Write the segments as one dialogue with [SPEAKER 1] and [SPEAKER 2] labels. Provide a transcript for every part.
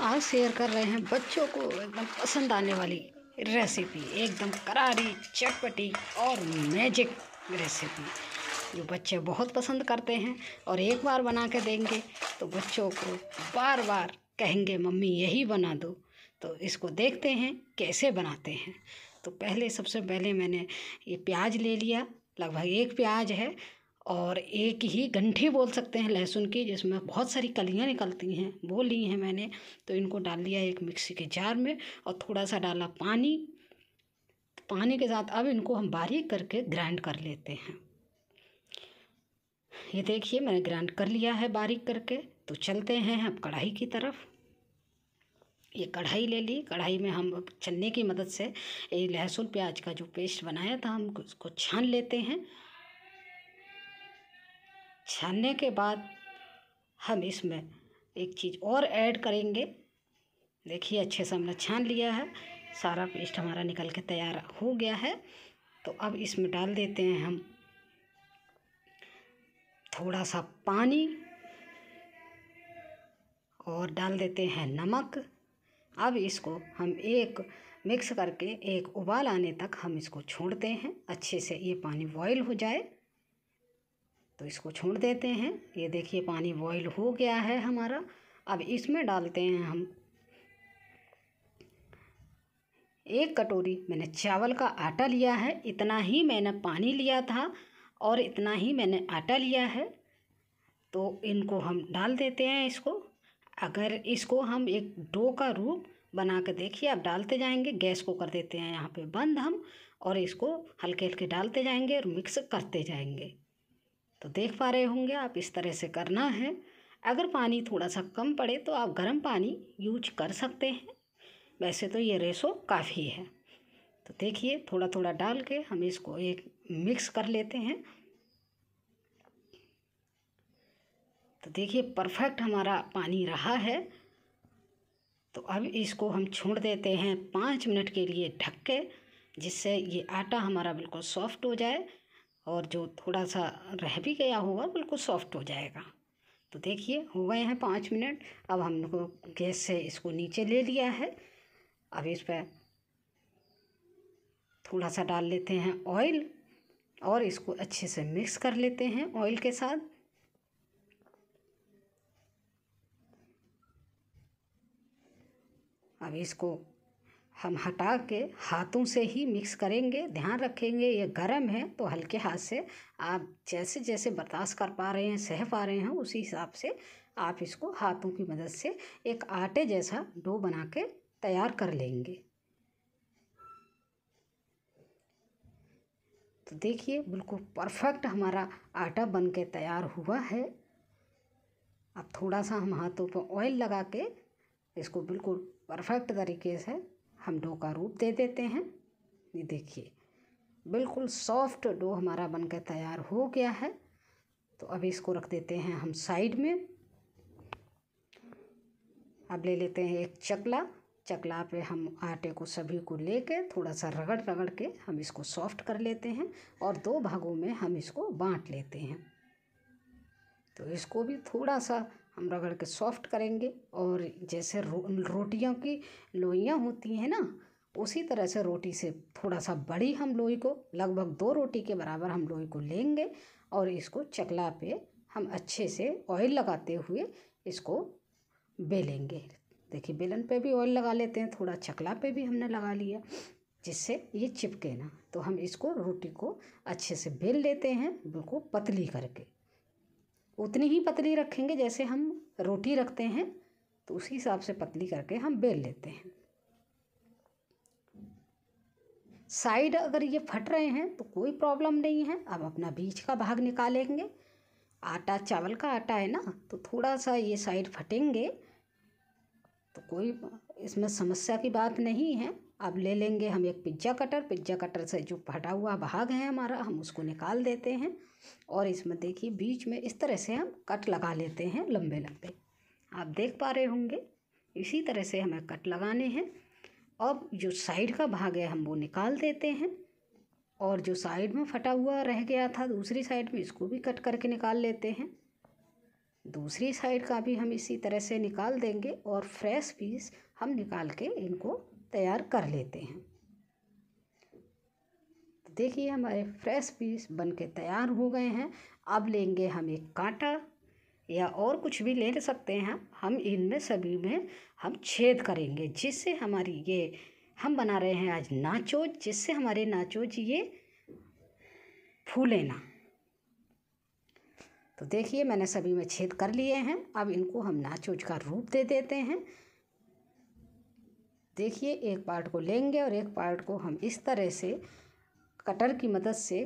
[SPEAKER 1] आज शेयर कर रहे हैं बच्चों को एकदम पसंद आने वाली रेसिपी, एकदम करारी, चटपटी और मैजिक रेसिपी जो बच्चे बहुत पसंद करते हैं। और एक बार बना के देंगे तो बच्चों को बार बार कहेंगे मम्मी यही बना दो। तो इसको देखते हैं कैसे बनाते हैं। तो सबसे पहले मैंने ये प्याज ले लिया, लगभग एक प्याज है, और एक ही गंठी बोल सकते हैं लहसुन की, जिसमें बहुत सारी कलियां निकलती हैं, वो ली हैं मैंने। तो इनको डाल लिया एक मिक्सी के जार में और थोड़ा सा डाला पानी। पानी के साथ अब इनको हम बारीक करके ग्राइंड कर लेते हैं। ये देखिए मैंने ग्राइंड कर लिया है बारीक करके। तो चलते हैं अब कढ़ाई की तरफ। ये कढ़ाई ले ली, कढ़ाई में हम छन्नी की मदद से ये लहसुन प्याज का जो पेस्ट बनाया था हम उसको छान लेते हैं। छानने के बाद हम इसमें एक चीज़ और ऐड करेंगे। देखिए अच्छे से हमने छान लिया है, सारा पेस्ट हमारा निकल के तैयार हो गया है। तो अब इसमें डाल देते हैं हम थोड़ा सा पानी और डाल देते हैं नमक। अब इसको हम एक मिक्स करके एक उबाल आने तक हम इसको छोड़ते हैं। अच्छे से ये पानी बॉईल हो जाए तो इसको छोड़ देते हैं। ये देखिए पानी बॉईल हो गया है हमारा। अब इसमें डालते हैं हम एक कटोरी मैंने चावल का आटा लिया है। इतना ही मैंने पानी लिया था और इतना ही मैंने आटा लिया है। तो इनको हम डाल देते हैं इसको। अगर इसको हम एक डो का रूप बना के देखिए, आप डालते जाएंगे। गैस को कर देते हैं यहाँ पे बंद हम, और इसको हल्के हल्के डालते जाएंगे और मिक्स करते जाएंगे। तो देख पा रहे होंगे आप, इस तरह से करना है। अगर पानी थोड़ा सा कम पड़े तो आप गर्म पानी यूज कर सकते हैं, वैसे तो ये रेशो काफ़ी है। तो देखिए थोड़ा थोड़ा डाल के हम इसको एक मिक्स कर लेते हैं। तो देखिए परफेक्ट हमारा पानी रहा है। तो अब इसको हम छोड़ देते हैं 5 मिनट के लिए ढक के, जिससे ये आटा हमारा बिल्कुल सॉफ्ट हो जाए और जो थोड़ा सा रह भी गया होगा बिल्कुल सॉफ्ट हो जाएगा। तो देखिए हो गए हैं 5 मिनट। अब हम लोग गैस से इसको नीचे ले लिया है। अब इस पर थोड़ा सा डाल लेते हैं ऑयल और इसको अच्छे से मिक्स कर लेते हैं ऑयल के साथ। अब इसको हम हटा के हाथों से ही मिक्स करेंगे। ध्यान रखेंगे ये गर्म है, तो हल्के हाथ से आप जैसे जैसे बर्दाश्त कर पा रहे हैं, सह पा रहे हैं, उसी हिसाब से आप इसको हाथों की मदद से एक आटे जैसा डो बना के तैयार कर लेंगे। तो देखिए बिल्कुल परफेक्ट हमारा आटा बन के तैयार हुआ है। अब थोड़ा सा हम हाथों पर ऑयल लगा के इसको बिल्कुल परफेक्ट तरीके से हम डो का रूप दे देते हैं। ये देखिए बिल्कुल सॉफ्ट डो हमारा बनकर तैयार हो गया है। तो अब इसको रख देते हैं हम साइड में। अब ले लेते हैं एक चकला। चकला पे हम आटे को सभी को लेके थोड़ा सा रगड़ रगड़ के हम इसको सॉफ्ट कर लेते हैं और 2 भागों में हम इसको बांट लेते हैं। तो इसको भी थोड़ा सा हम रगड़ के सॉफ्ट करेंगे। और जैसे रोटियों की लोइयाँ होती हैं ना, उसी तरह से रोटी से थोड़ा सा बड़ी हम लोई को, लगभग 2 रोटी के बराबर हम लोई को लेंगे और इसको चकला पे हम अच्छे से ऑयल लगाते हुए इसको बेलेंगे। देखिए बेलन पे भी ऑयल लगा लेते हैं, थोड़ा चकला पे भी हमने लगा लिया, जिससे ये चिपके ना। तो हम इसको रोटी को अच्छे से बेल लेते हैं, बिल्कुल पतली करके। उतनी ही पतली रखेंगे जैसे हम रोटी रखते हैं, तो उसी हिसाब से पतली करके हम बेल लेते हैं। साइड अगर ये फट रहे हैं तो कोई प्रॉब्लम नहीं है। अब अपना बीच का भाग निकालेंगे। आटा चावल का आटा है ना, तो थोड़ा सा ये साइड फटेंगे तो कोई इसमें समस्या की बात नहीं है। अब ले लेंगे हम एक पिज्ज़ा कटर। पिज्ज़ा कटर से जो फटा हुआ भाग है हमारा, हम उसको निकाल देते हैं और इसमें देखिए बीच में इस तरह से हम कट लगा लेते हैं, लंबे लंबे। आप देख पा रहे होंगे इसी तरह से हमें कट लगाने हैं। अब जो साइड का भाग है हम वो निकाल देते हैं और जो साइड में फटा हुआ रह गया था दूसरी साइड में, इसको भी कट करके निकाल लेते हैं। दूसरी साइड का भी हम इसी तरह से निकाल देंगे और फ्रेश पीस हम निकाल के इनको तैयार कर लेते हैं। तो देखिए हमारे फ्रेश पीस बन के तैयार हो गए हैं। अब लेंगे हम एक कांटा या और कुछ भी ले सकते हैं। हम इनमें सभी में हम छेद करेंगे, जिससे हमारी ये हम बना रहे हैं आज नाचोज, जिससे हमारे नाचोज ये फूले ना। तो देखिए मैंने सभी में छेद कर लिए हैं। अब इनको हम नाचोज का रूप दे देते हैं। देखिए एक पार्ट को लेंगे और एक पार्ट को हम इस तरह से कटर की मदद से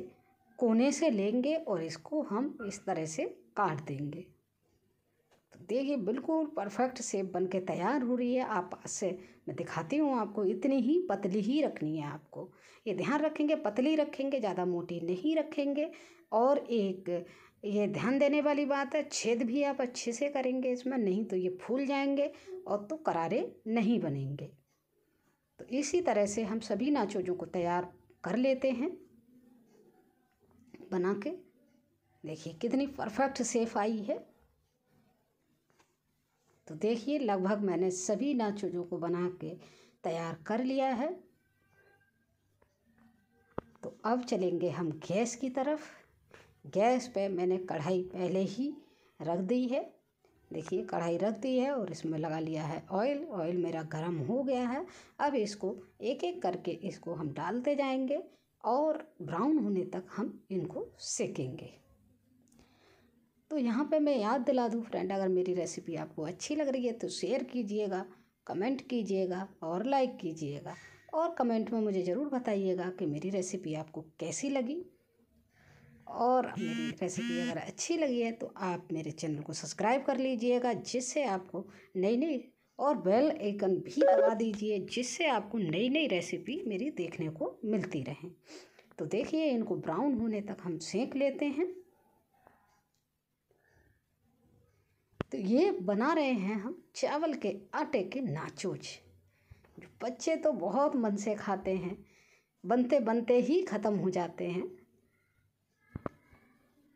[SPEAKER 1] कोने से लेंगे और इसको हम इस तरह से काट देंगे। तो देखिए बिल्कुल परफेक्ट शेप बन के तैयार हो रही है। आप पास से मैं दिखाती हूँ आपको। इतनी ही पतली ही रखनी है आपको, ये ध्यान रखेंगे, पतली रखेंगे, ज़्यादा मोटी नहीं रखेंगे। और एक ये ध्यान देने वाली बात है, छेद भी आप अच्छे से करेंगे इसमें, नहीं तो ये फूल जाएंगे और तो करारे नहीं बनेंगे। तो इसी तरह से हम सभी नाचोजों को तैयार कर लेते हैं बना के। देखिए कितनी परफेक्ट शेप आई है। तो देखिए लगभग मैंने सभी नाचोजों को बना के तैयार कर लिया है। तो अब चलेंगे हम गैस की तरफ। गैस पे मैंने कढ़ाई पहले ही रख दी है। देखिए कढ़ाई रख दी है और इसमें लगा लिया है ऑयल। ऑयल मेरा गर्म हो गया है। अब इसको एक एक करके इसको हम डालते जाएंगे और ब्राउन होने तक हम इनको सेकेंगे। तो यहाँ पे मैं याद दिला दूँ फ्रेंड, अगर मेरी रेसिपी आपको अच्छी लग रही है तो शेयर कीजिएगा, कमेंट कीजिएगा और लाइक कीजिएगा। और कमेंट में मुझे ज़रूर बताइएगा कि मेरी रेसिपी आपको कैसी लगी। और मेरी रेसिपी अगर अच्छी लगी है तो आप मेरे चैनल को सब्सक्राइब कर लीजिएगा, जिससे आपको नई नई, और बेल आइकन भी दबा दीजिए, जिससे आपको नई नई रेसिपी मेरी देखने को मिलती रहे। तो देखिए इनको ब्राउन होने तक हम सेंक लेते हैं। तो ये बना रहे हैं हम चावल के आटे के नाचोज, जो बच्चे तो बहुत मन से खाते हैं, बनते बनते ही ख़त्म हो जाते हैं।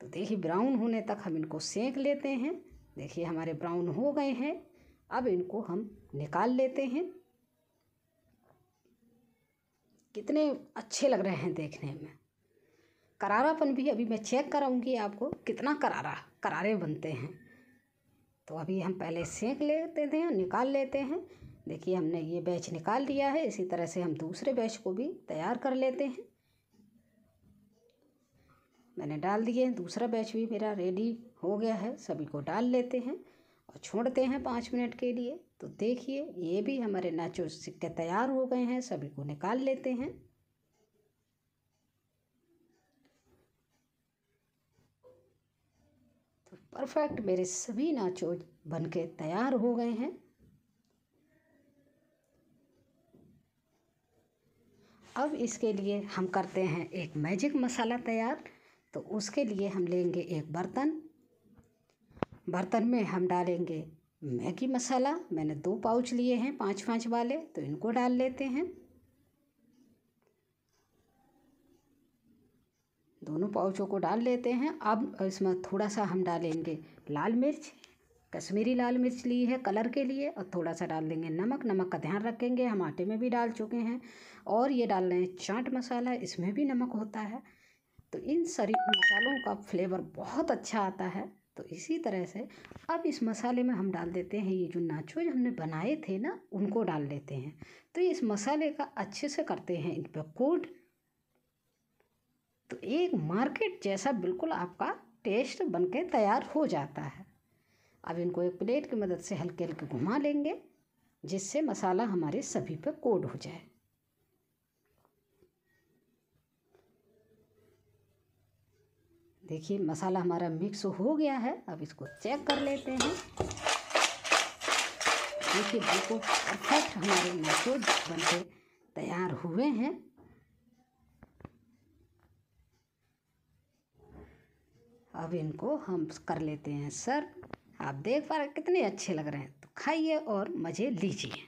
[SPEAKER 1] तो देखिए ब्राउन होने तक हम इनको सेंक लेते हैं। देखिए हमारे ब्राउन हो गए हैं। अब इनको हम निकाल लेते हैं। कितने अच्छे लग रहे हैं देखने में। करारापन भी अभी मैं चेक कराऊंगी आपको कितना करारे बनते हैं। तो अभी हम पहले सेंक लेते हैं और निकाल लेते हैं। देखिए हमने ये बैच निकाल लिया है। इसी तरह से हम दूसरे बैच को भी तैयार कर लेते हैं। मैंने डाल दिए, दूसरा बैच भी मेरा रेडी हो गया है। सभी को डाल लेते हैं और छोड़ते हैं 5 मिनट के लिए। तो देखिए ये भी हमारे नाचोज सिक्के तैयार हो गए हैं। सभी को निकाल लेते हैं। तो परफेक्ट मेरे सभी नाचोज बनके तैयार हो गए हैं। अब इसके लिए हम करते हैं एक मैजिक मसाला तैयार। तो उसके लिए हम लेंगे एक बर्तन में हम डालेंगे मैगी मसाला। मैंने 2 पाउच लिए हैं 5-5 वाले, तो इनको डाल लेते हैं। दोनों पाउचों को डाल लेते हैं। अब इसमें थोड़ा सा हम डालेंगे लाल मिर्च, कश्मीरी लाल मिर्च ली है कलर के लिए, और थोड़ा सा डाल देंगे नमक। नमक का ध्यान रखेंगे, हम आटे में भी डाल चुके हैं। और ये डाल रहे हैं चाट मसाला, इसमें भी नमक होता है। तो इन सारी मसालों का फ्लेवर बहुत अच्छा आता है। तो इसी तरह से अब इस मसाले में हम डाल देते हैं ये जो नाचोज हमने बनाए थे ना, उनको डाल लेते हैं। तो इस मसाले का अच्छे से करते हैं इन पर कोट। तो एक मार्केट जैसा बिल्कुल आपका टेस्ट बनके तैयार हो जाता है। अब इनको एक प्लेट की मदद से हल्के हल्के घुमा लेंगे, जिससे मसाला हमारे सभी पे कोट हो जाए। देखिए मसाला हमारा मिक्स हो गया है। अब इसको चेक कर लेते हैं। देखिए बिल्कुल परफेक्ट हमारे नाचोज बनके तैयार हुए हैं। अब इनको हम कर लेते हैं सर्व। आप देख पा रहे कितने अच्छे लग रहे हैं। तो खाइए और मज़े लीजिए।